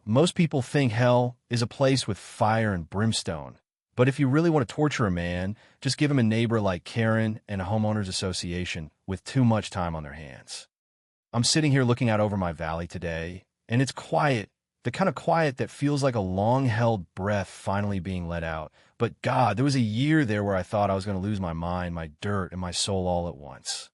Most people think hell is a place with fire and brimstone. But if you really want to torture a man, just give him a neighbor like Karen and a homeowners association with too much time on their hands. I'm sitting here looking out over my valley today, and it's quiet, the kind of quiet that feels like a long-held breath finally being let out. But God, there was a year there where I thought I was going to lose my mind, my dirt, and my soul all at once.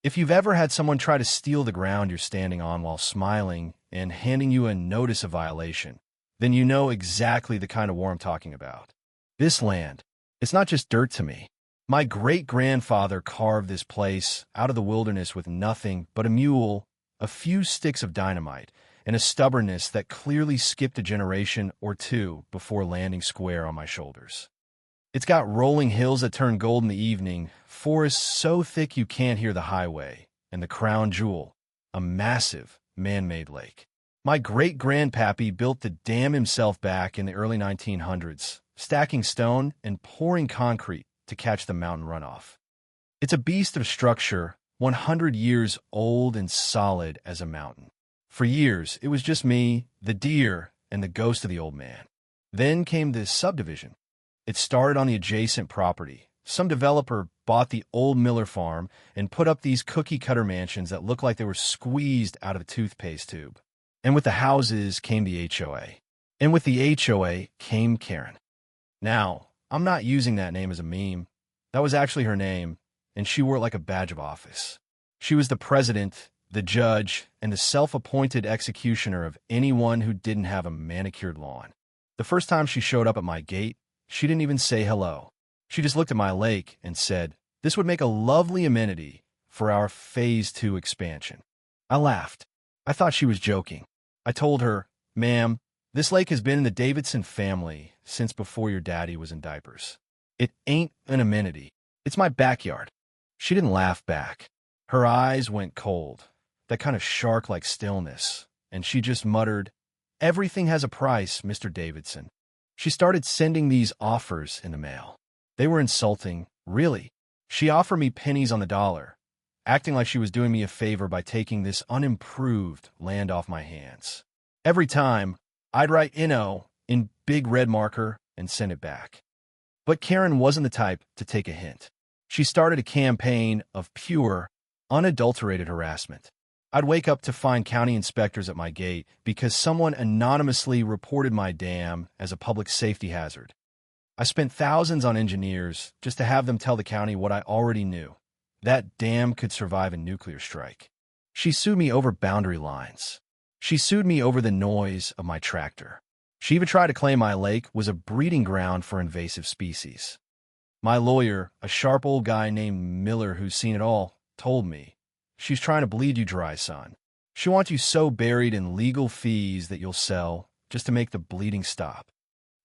If you've ever had someone try to steal the ground you're standing on while smiling and handing you a notice of violation, then you know exactly the kind of war I'm talking about. This land, it's not just dirt to me. My great-grandfather carved this place out of the wilderness with nothing but a mule, a few sticks of dynamite, and a stubbornness that clearly skipped a generation or two before landing square on my shoulders. It's got rolling hills that turn gold in the evening, forests so thick you can't hear the highway, and the crown jewel, a massive man-made lake. My great-grandpappy built the dam himself back in the early 1900s, stacking stone and pouring concrete to catch the mountain runoff. It's a beast of structure, 100 years old and solid as a mountain. For years, it was just me, the deer, and the ghost of the old man. Then came this subdivision. It started on the adjacent property. Some developer bought the old Miller farm and put up these cookie-cutter mansions that looked like they were squeezed out of a toothpaste tube. And with the houses came the HOA. And with the HOA came Karen. Now, I'm not using that name as a meme. That was actually her name, and she wore it like a badge of office. She was the president, the judge, and the self-appointed executioner of anyone who didn't have a manicured lawn. The first time she showed up at my gate, she didn't even say hello. She just looked at my lake and said, "This would make a lovely amenity for our Phase 2 expansion." I laughed. I thought she was joking. I told her, "Ma'am, this lake has been in the Davidson family since before your daddy was in diapers. It ain't an amenity. It's my backyard." She didn't laugh back. Her eyes went cold, that kind of shark-like stillness, and she just muttered, "Everything has a price, Mr. Davidson." She started sending these offers in the mail. They were insulting, really. She offered me pennies on the dollar, acting like she was doing me a favor by taking this unimproved land off my hands. Every time, I'd write in big red marker and send it back. But Karen wasn't the type to take a hint. She started a campaign of pure, unadulterated harassment. I'd wake up to find county inspectors at my gate because someone anonymously reported my dam as a public safety hazard. I spent thousands on engineers just to have them tell the county what I already knew. That dam could survive a nuclear strike. She sued me over boundary lines. She sued me over the noise of my tractor. She even tried to claim my lake was a breeding ground for invasive species. My lawyer, a sharp old guy named Miller who's seen it all, told me, "She's trying to bleed you dry, son. She wants you so buried in legal fees that you'll sell just to make the bleeding stop."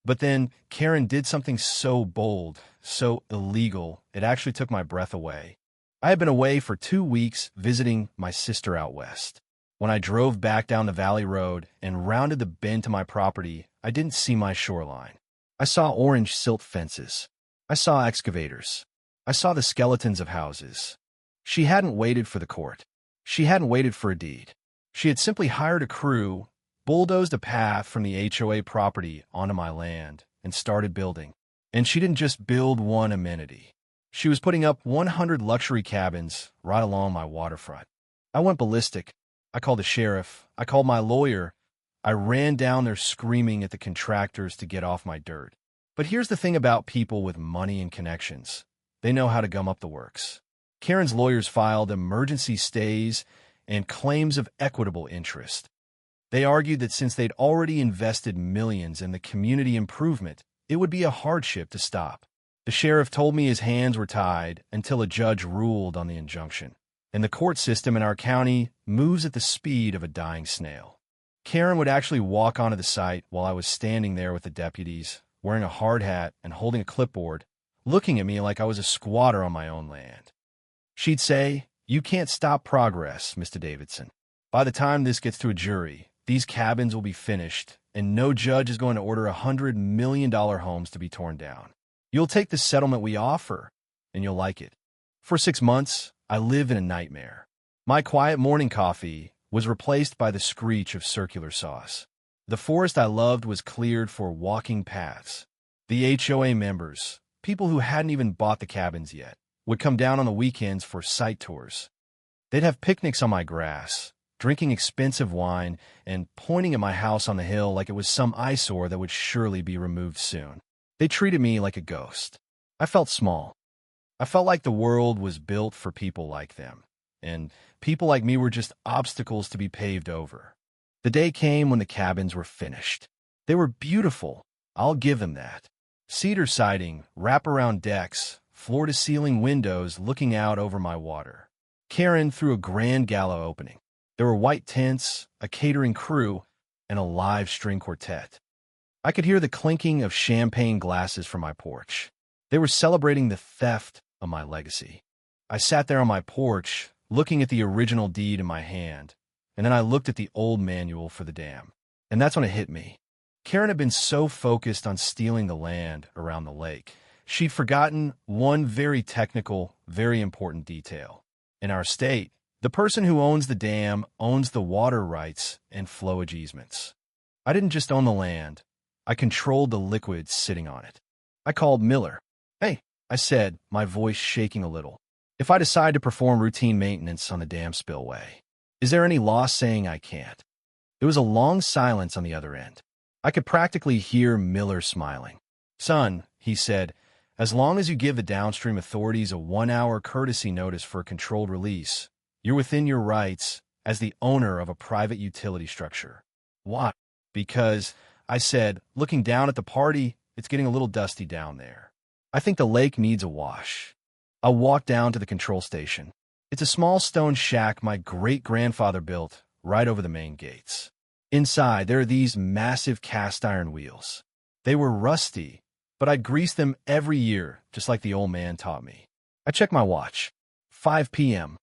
But then Karen did something so bold, so illegal, it actually took my breath away. I had been away for 2 weeks visiting my sister out west. When I drove back down the valley road and rounded the bend to my property, I didn't see my shoreline. I saw orange silt fences. I saw excavators. I saw the skeletons of houses. She hadn't waited for the court. She hadn't waited for a deed. She had simply hired a crew, bulldozed a path from the HOA property onto my land, and started building. And she didn't just build one amenity. She was putting up 100 luxury cabins right along my waterfront. I went ballistic. I called the sheriff. I called my lawyer. I ran down there screaming at the contractors to get off my dirt. But here's the thing about people with money and connections. They know how to gum up the works. Karen's lawyers filed emergency stays and claims of equitable interest. They argued that since they'd already invested millions in the community improvement, it would be a hardship to stop. The sheriff told me his hands were tied until a judge ruled on the injunction. And the court system in our county moves at the speed of a dying snail. Karen would actually walk onto the site while I was standing there with the deputies, wearing a hard hat and holding a clipboard, looking at me like I was a squatter on my own land. She'd say, "You can't stop progress, Mr. Davidson. By the time this gets to a jury, these cabins will be finished, and no judge is going to order $100 million homes to be torn down. You'll take the settlement we offer, and you'll like it." For 6 months, I lived in a nightmare. My quiet morning coffee was replaced by the screech of circular saws. The forest I loved was cleared for walking paths. The HOA members, people who hadn't even bought the cabins yet, would come down on the weekends for site tours. They'd have picnics on my grass, drinking expensive wine and pointing at my house on the hill like it was some eyesore that would surely be removed soon. They treated me like a ghost. I felt small. I felt like the world was built for people like them, and people like me were just obstacles to be paved over. The day came when the cabins were finished. They were beautiful, I'll give them that. Cedar siding, wraparound decks, floor-to-ceiling windows looking out over my water. Karen threw a grand gala opening. There were white tents, a catering crew, and a live string quartet. I could hear the clinking of champagne glasses from my porch. They were celebrating the theft of my legacy. I sat there on my porch, looking at the original deed in my hand, and then I looked at the old manual for the dam. And that's when it hit me. Karen had been so focused on stealing the land around the lake, she'd forgotten one very technical, very important detail. In our state, the person who owns the dam owns the water rights and flowage easements. I didn't just own the land, I controlled the liquids sitting on it. I called Miller. "Hey," I said, my voice shaking a little. "If I decide to perform routine maintenance on the dam spillway, is there any law saying I can't?" There was a long silence on the other end. I could practically hear Miller smiling. "Son," he said, "as long as you give the downstream authorities a 1-hour courtesy notice for a controlled release, you're within your rights as the owner of a private utility structure." "Why?" "Because," I said, looking down at the party, "it's getting a little dusty down there. I think the lake needs a wash." I walked down to the control station. It's a small stone shack my great-grandfather built right over the main gates. Inside, there are these massive cast-iron wheels. They were rusty, but I'd grease them every year, just like the old man taught me. I checked my watch. 5 p.m.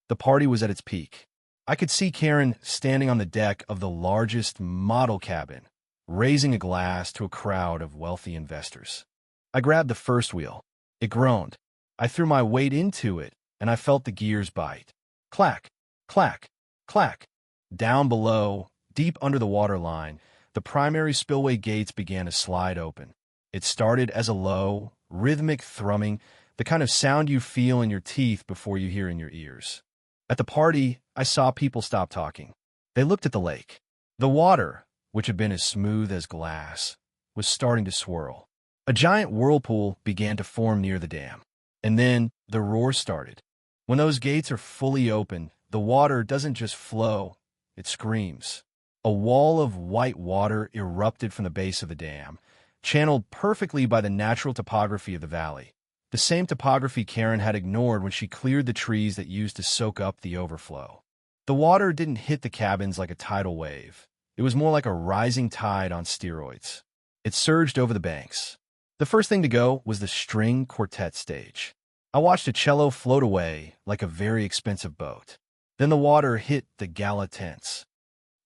The party was at its peak. I could see Karen standing on the deck of the largest model cabin, raising a glass to a crowd of wealthy investors. I grabbed the first wheel. It groaned. I threw my weight into it, and I felt the gears bite. Clack, clack, clack. Down below, deep under the waterline, the primary spillway gates began to slide open. It started as a low, rhythmic thrumming, the kind of sound you feel in your teeth before you hear in your ears. At the party, I saw people stop talking. They looked at the lake. The water, which had been as smooth as glass, was starting to swirl. A giant whirlpool began to form near the dam. And then the roar started. When those gates are fully open, the water doesn't just flow, it screams. A wall of white water erupted from the base of the dam, channeled perfectly by the natural topography of the valley. The same topography Karen had ignored when she cleared the trees that used to soak up the overflow. The water didn't hit the cabins like a tidal wave. It was more like a rising tide on steroids. It surged over the banks. The first thing to go was the string quartet stage. I watched a cello float away like a very expensive boat. Then the water hit the gala tents.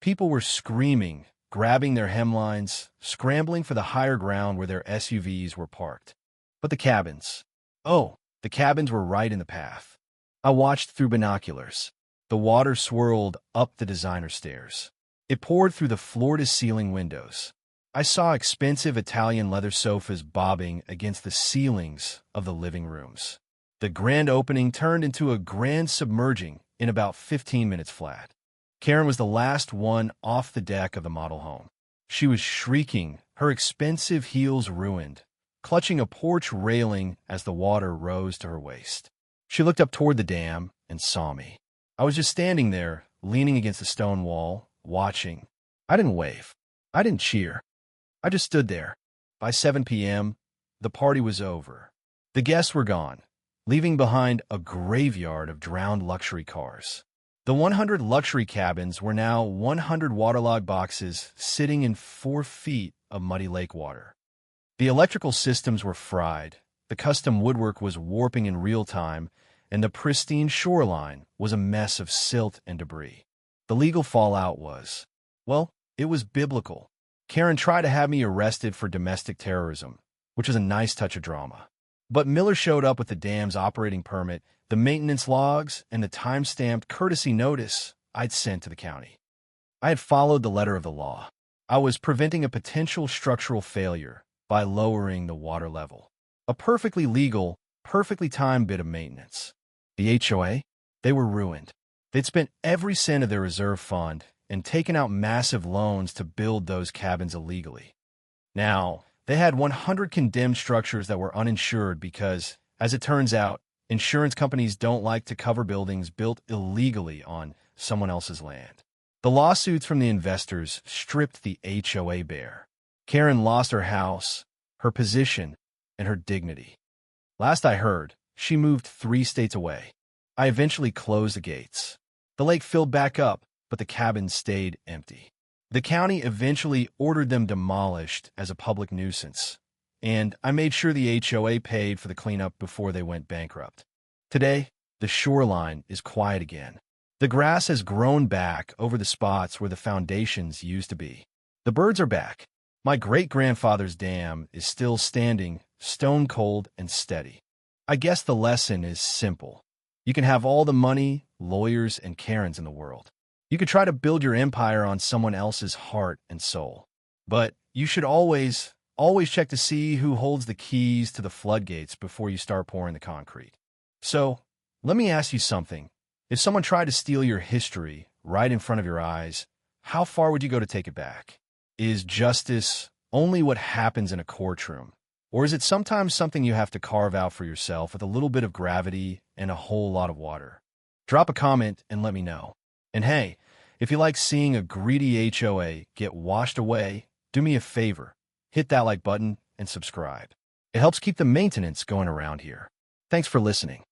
People were screaming, grabbing their hemlines, scrambling for the higher ground where their SUVs were parked. But the cabins. Oh, the cabins were right in the path. I watched through binoculars. The water swirled up the designer stairs. It poured through the floor-to-ceiling windows. I saw expensive Italian leather sofas bobbing against the ceilings of the living rooms. The grand opening turned into a grand submerging in about 15 minutes flat. Karen was the last one off the deck of the model home. She was shrieking, her expensive heels ruined, clutching a porch railing as the water rose to her waist. She looked up toward the dam and saw me. I was just standing there, leaning against the stone wall, watching. I didn't wave. I didn't cheer. I just stood there. By 7 p.m., the party was over. The guests were gone, leaving behind a graveyard of drowned luxury cars. The 100 luxury cabins were now 100 waterlogged boxes sitting in 4 feet of muddy lake water. The electrical systems were fried, the custom woodwork was warping in real time, and the pristine shoreline was a mess of silt and debris. The legal fallout was, well, it was biblical. Karen tried to have me arrested for domestic terrorism, which was a nice touch of drama. But Miller showed up with the dam's operating permit, the maintenance logs, and the time-stamped courtesy notice I'd sent to the county. I had followed the letter of the law. I was preventing a potential structural failure by lowering the water level. A perfectly legal, perfectly timed bit of maintenance. The HOA? They were ruined. They'd spent every cent of their reserve fund and taken out massive loans to build those cabins illegally. Now, they had 100 condemned structures that were uninsured because, as it turns out, insurance companies don't like to cover buildings built illegally on someone else's land. The lawsuits from the investors stripped the HOA bare. Karen lost her house, her position, and her dignity. Last I heard, she moved 3 states away. I eventually closed the gates. The lake filled back up, but the cabins stayed empty. The county eventually ordered them demolished as a public nuisance, and I made sure the HOA paid for the cleanup before they went bankrupt. Today, the shoreline is quiet again. The grass has grown back over the spots where the foundations used to be. The birds are back. My great-grandfather's dam is still standing, stone cold and steady. I guess the lesson is simple. You can have all the money, lawyers, and Karens in the world. You could try to build your empire on someone else's heart and soul. But you should always check to see who holds the keys to the floodgates before you start pouring the concrete. So, let me ask you something. If someone tried to steal your history right in front of your eyes, how far would you go to take it back? Is justice only what happens in a courtroom? Or is it sometimes something you have to carve out for yourself with a little bit of gravity and a whole lot of water? Drop a comment and let me know. And hey, if you like seeing a greedy HOA get washed away, do me a favor. Hit that like button and subscribe. It helps keep the maintenance going around here. Thanks for listening.